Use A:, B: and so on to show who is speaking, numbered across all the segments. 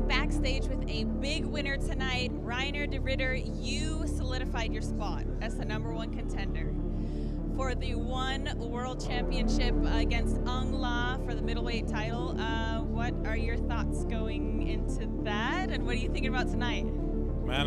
A: backstage with a big winner tonight. Reinier De Ridder, you solidified your spot as the #1 contender for the ONE World Championship against Aung for the middleweight title. What are your thoughts going into that, and what are you thinking about tonight?
B: Man,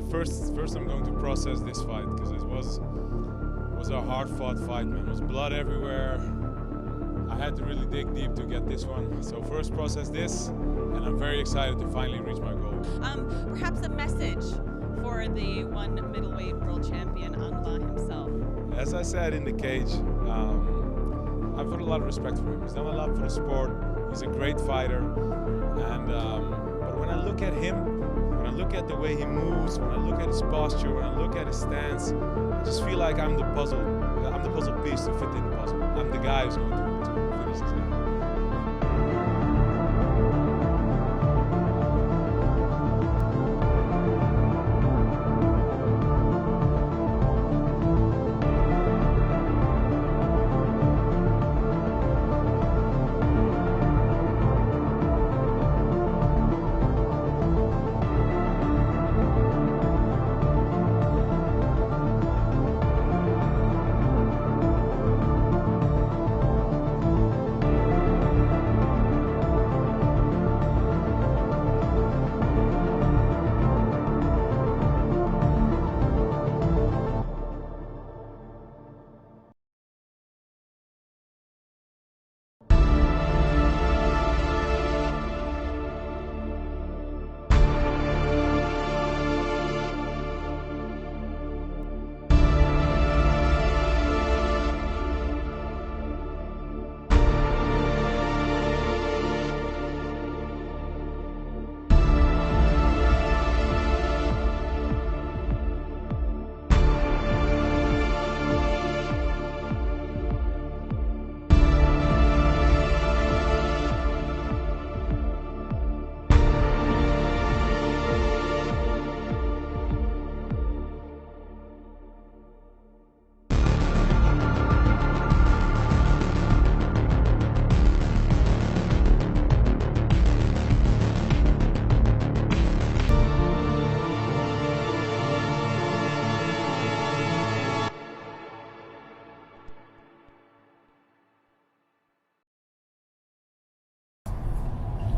B: first I'm going to process this fight, because it was a hard-fought fight, man. There was blood everywhere. I had to really dig deep to get this one. So first process this, and I'm very excited to finally reach my goal.
A: Perhaps a message for the ONE middleweight world champion, Aung himself.
B: As I said in the cage, I've got a lot of respect for him. He's done a lot for the sport. He's a great fighter. And but when I look at him, when I look at the way he moves, when I look at his posture, when I look at his stance, I just feel like I'm the puzzle piece to fit in the puzzle. I'm the guy who's going to finish this guy.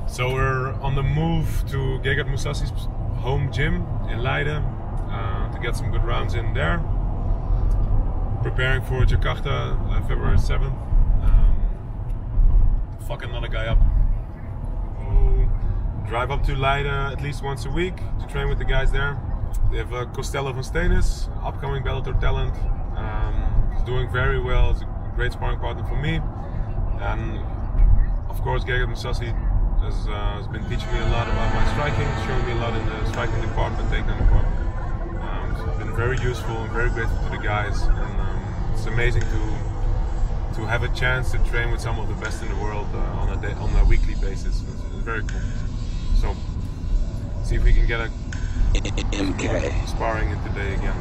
B: So we're on the move to Gegard Mousasi's home gym in Leiden to get some good rounds in there. Preparing for Jakarta, February 7th. Fuck another guy up. We'll drive up to Leiden at least once a week to train with the guys there. They have Costello van Steenis, upcoming Bellator talent. He's doing very well. He's a great sparring partner for me. And of course, Gegard Mousasi has been teaching me a lot about my striking, showing me a lot in the striking department, takedown department. So it's been very useful and very grateful to the guys. And it's amazing to have a chance to train with some of the best in the world on a weekly basis. It's very cool. So see if we can get a
C: Emkay
B: sparring in today again.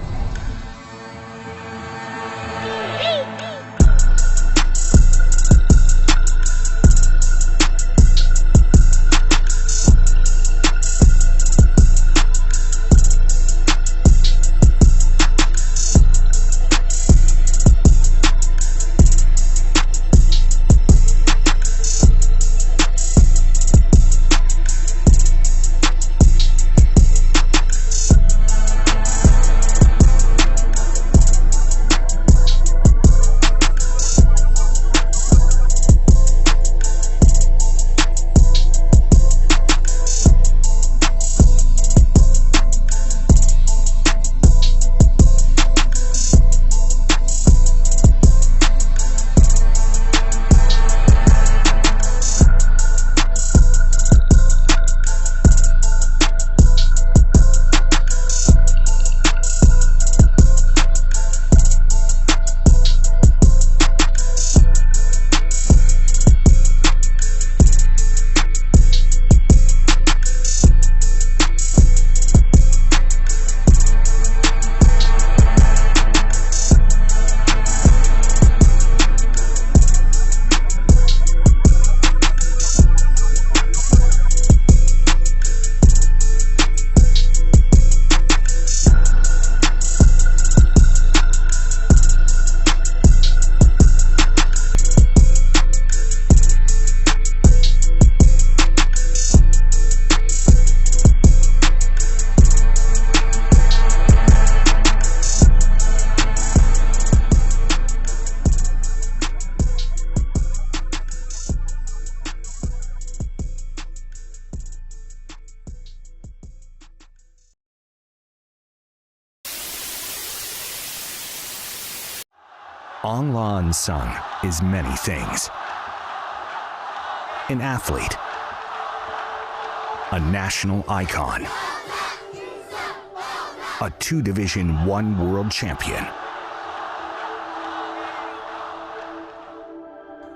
D: Unspoken is many things. An athlete, a national icon, a two-division I world champion.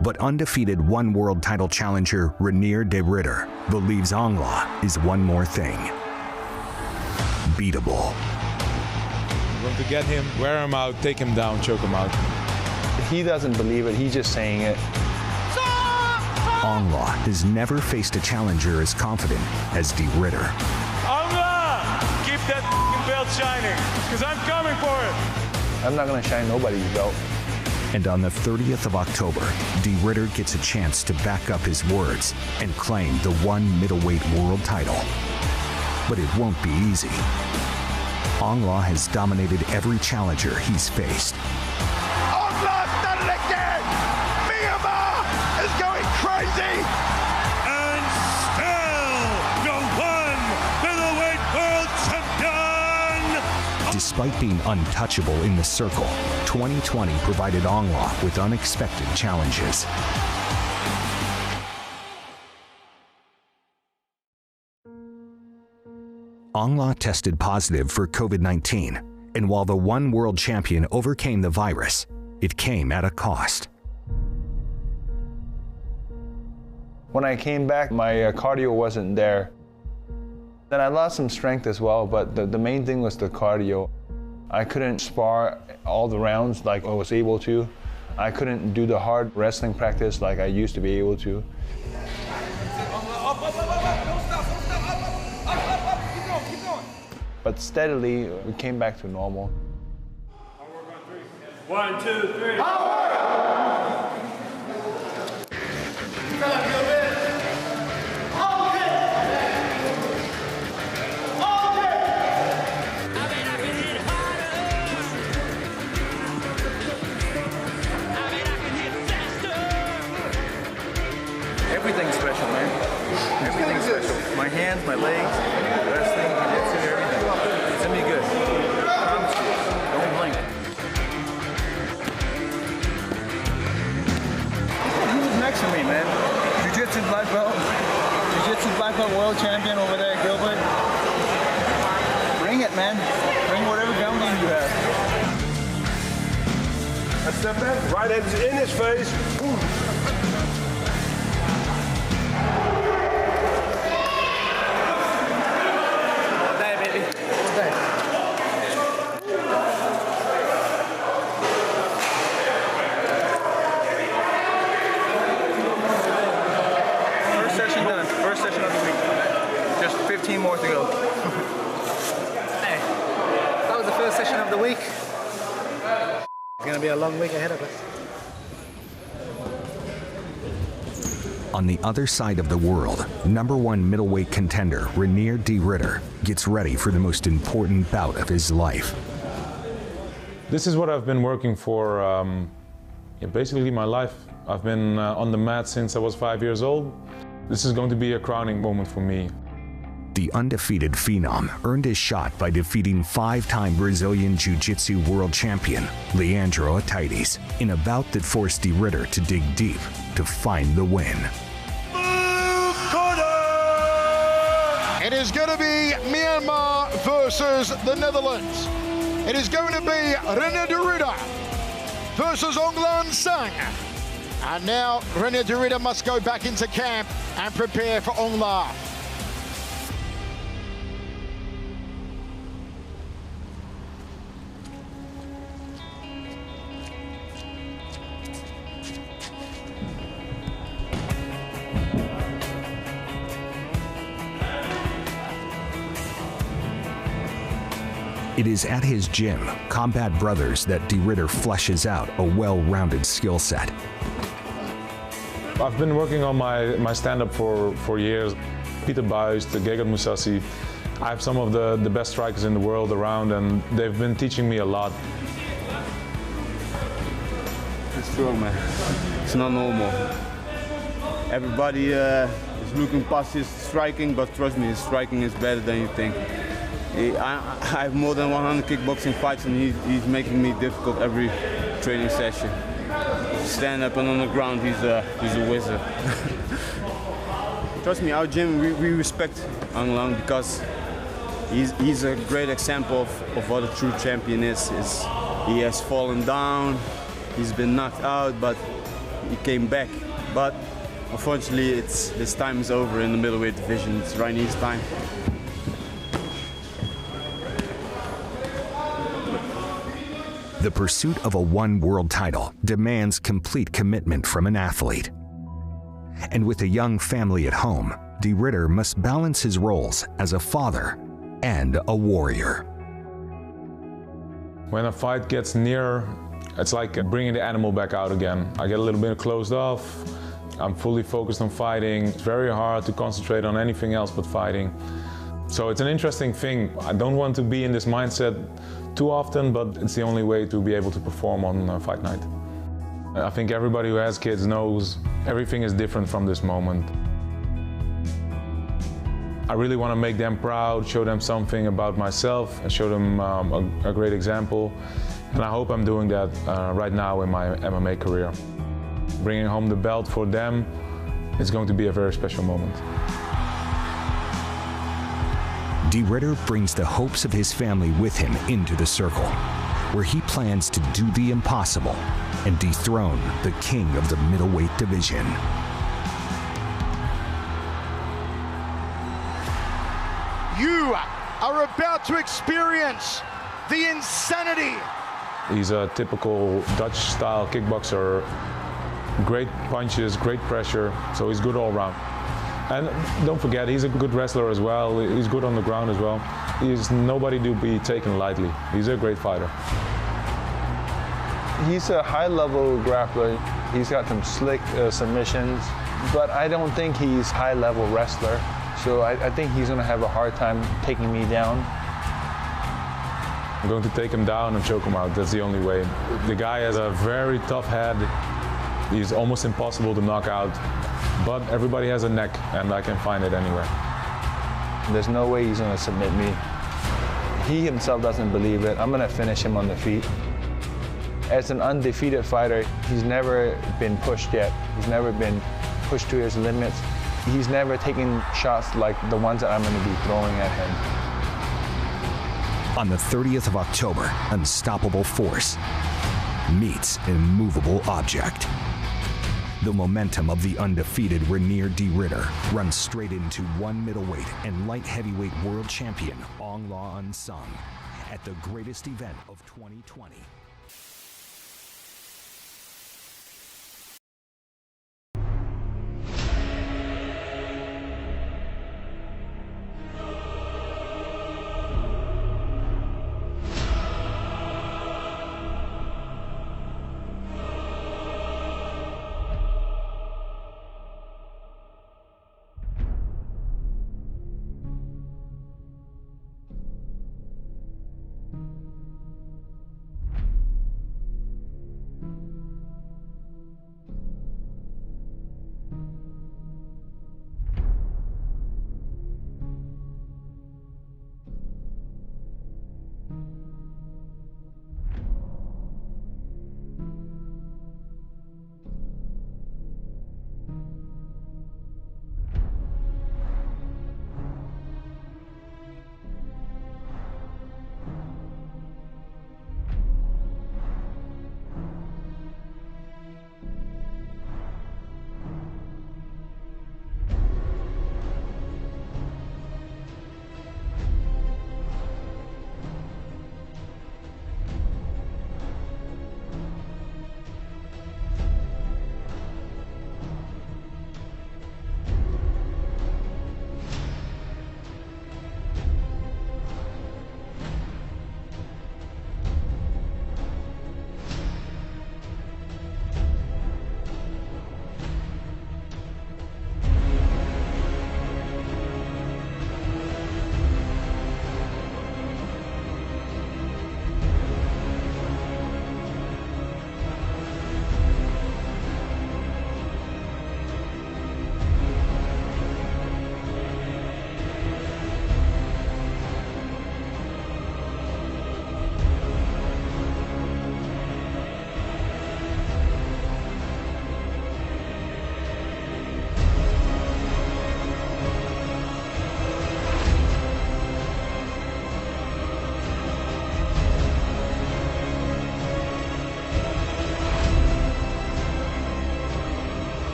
D: But undefeated I world title challenger Reinier De Ridder believes Aung is one more thing. Beatable.
E: I'm going to get him, wear him out, take him down, choke him out.
F: He doesn't believe it, he's just saying it.
D: Aung has never faced a challenger as confident as De Ridder.
E: Aung, keep that belt shining, because I'm coming for it.
F: I'm not going to shine nobody's belt.
D: And on the 30th of October, De Ridder gets a chance to back up his words and claim the one middleweight world title. But it won't be easy. Aung has dominated every challenger he's faced.
G: Aung's done it again! Myanmar is going crazy!
H: And still the one middleweight world champion!
D: Despite being untouchable in the circle, 2020 provided Aung with unexpected challenges. Aung tested positive for COVID-19, and while the one world champion overcame the virus, it came at a cost.
F: When I came back, my cardio wasn't there. Then I lost some strength as well, but the main thing was the cardio. I couldn't spar all the rounds like I was able to. I couldn't do the hard wrestling practice like I used to be able to. But steadily, we came back to normal.
H: 1, 2, 3.
F: Everything's special, man. Everything's special. My hands, my legs, wrestling, jiu-jitsu, everything. It's gonna be good. I promise you. Don't blink. Who's next to me, man? Jiu-jitsu black belt. Jiu-jitsu black belt world champion over there, Gilbert. Bring it, man. Bring whatever grounding you have.
G: Let's step in. Right hand's in his face. Ooh.
F: More to go.
I: Hey, that was the first session of the week. It's going to be a long week ahead of us.
D: On the other side of the world, #1 middleweight contender Reinier De Ridder gets ready for the most important bout of his life.
E: This is what I've been working for basically my life. I've been on the mat since I was 5 years old. This is going to be a crowning moment for me.
D: The undefeated phenom earned his shot by defeating 5-time Brazilian Jiu-Jitsu world champion Leandro Ataides in a bout that forced De Ridder to dig deep to find the win.
G: It is going to be Myanmar versus the Netherlands. It is going to be Reinier De Ridder versus Aung San. And now Reinier De Ridder must go back into camp and prepare for Aung.
D: It is at his gym, Combat Brothers, that De Ridder fleshes out a well-rounded skill set.
E: I've been working on my stand-up for years. Peter Buys, the Gegard Mousasi. I have some of the best strikers in the world around, and they've been teaching me a lot.
J: It's strong, man. It's not normal. Everybody is looking past his striking, but trust me, his striking is better than you think. I have more than 100 kickboxing fights, and he's making me difficult every training session. Stand up and on the ground, he's a wizard. Trust me, our gym, we respect Aung because he's a great example of what a true champion is. He has fallen down, he's been knocked out, but he came back. But unfortunately, his time is over in the middleweight division. It's Reinier's time.
D: The pursuit of a one world title demands complete commitment from an athlete. And with a young family at home, De Ridder must balance his roles as a father and a warrior.
E: When a fight gets near, it's like bringing the animal back out again. I get a little bit closed off. I'm fully focused on fighting. It's very hard to concentrate on anything else but fighting. So it's an interesting thing. I don't want to be in this mindset too often, but it's the only way to be able to perform on fight night. I think everybody who has kids knows everything is different from this moment. I really want to make them proud, show them something about myself, and show them a great example. And I hope I'm doing that right now in my MMA career. Bringing home the belt for them is going to be a very special moment.
D: De Ridder brings the hopes of his family with him into the circle, where he plans to do the impossible and dethrone the king of the middleweight division.
G: You are about to experience the insanity.
E: He's a typical Dutch-style kickboxer. Great punches, great pressure, so he's good all around. And don't forget, he's a good wrestler as well. He's good on the ground as well. He's nobody to be taken lightly. He's a great fighter.
F: He's a high-level grappler. He's got some slick submissions, but I don't think he's a high-level wrestler. So I think he's going to have a hard time taking me down.
E: I'm going to take him down and choke him out. That's the only way. The guy has a very tough head. He's almost impossible to knock out. But everybody has a neck, and I can find it anywhere.
F: There's no way he's going to submit me. He himself doesn't believe it. I'm going to finish him on the feet. As an undefeated fighter, he's never been pushed yet. He's never been pushed to his limits. He's never taken shots like the ones that I'm going to be throwing at him.
D: On the 30th of October, unstoppable force meets immovable object. The momentum of the undefeated Reinier De Ridder runs straight into one middleweight and light heavyweight world champion Aung unsung at the greatest event of 2020.